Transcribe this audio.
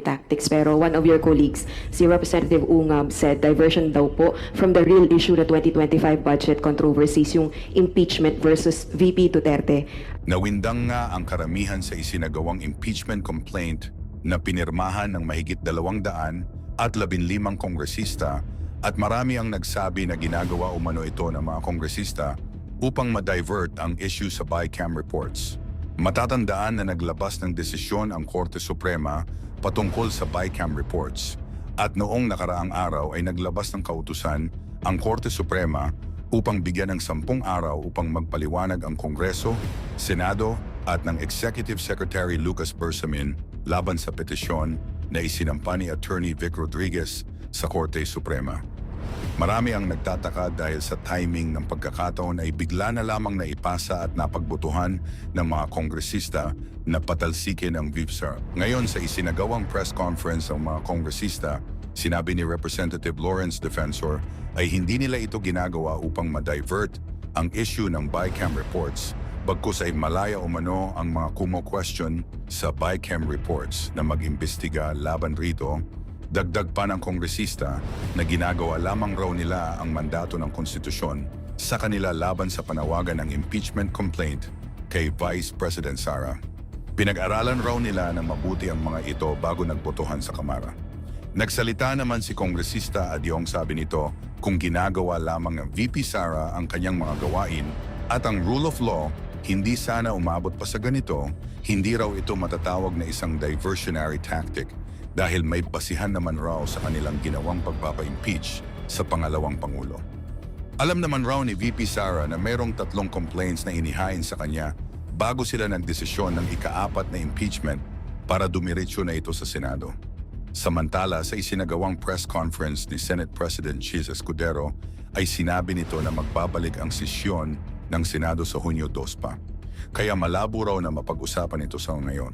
tactics. Pero one of your colleagues, si Representative Ungab, said diversion daw po from the real issue na 2025 budget controversies, yung impeachment versus VP Duterte. Nawindang nga ang karamihan sa isinagawang impeachment complaint na pinirmahan ng mahigit 215 kongresista at marami ang nagsabi na ginagawa umano ito ng mga kongresista upang ma-divert ang issue sa BICAM reports. Matatandaan na naglabas ng desisyon ang Korte Suprema patungkol sa BICAM reports at noong nakaraang araw ay naglabas ng kautusan ang Korte Suprema upang bigyan ng 10 araw upang magpaliwanag ang Kongreso, Senado at ng Executive Secretary Lucas Bersamin laban sa petisyon na isinampa ni Attorney Vic Rodriguez sa Korte Suprema. Marami ang nagtataka dahil sa timing ng pagkakataon ay bigla na lamang naipasa at napagbutuhan ng mga kongresista na patalsikin ang VIPSAR. Ngayon sa isinagawang press conference ng mga kongresista, sinabi ni Representative Lawrence Defensor ay hindi nila ito ginagawa upang ma-divert ang issue ng BICAM reports, bagkus ay malaya umano ang mga kumo-question sa BICAM reports na mag-imbestiga laban rito. Dagdag pa ng kongresista na ginagawa lamang raw nila ang mandato ng konstitusyon sa kanila laban sa panawagan ng impeachment complaint kay Vice President Sara. Pinag-aralan raw nila ng mabuti ang mga ito bago nagbotohan sa Kamara. Nagsalita naman si kongresista Adyong, sabi nito kung ginagawa lamang ng VP Sara ang kanyang mga gawain at ang rule of law hindi sana umabot pa sa ganito, hindi raw ito matatawag na isang diversionary tactic dahil may basihan naman raw sa kanilang ginawang pagpapa-impeach sa pangalawang Pangulo. Alam naman raw ni VP Sara na mayroong 3 complaints na inihain sa kanya bago sila nagdesisyon ng ika-4 na impeachment para dumiretso na ito sa Senado. Samantala, sa isinagawang press conference ni Senate President Chis Escudero ay sinabi nito na magbabalik ang sesyon ng Senado sa Hunyo 2 pa. Kaya malabo raw na mapag-usapan ito sa ngayon.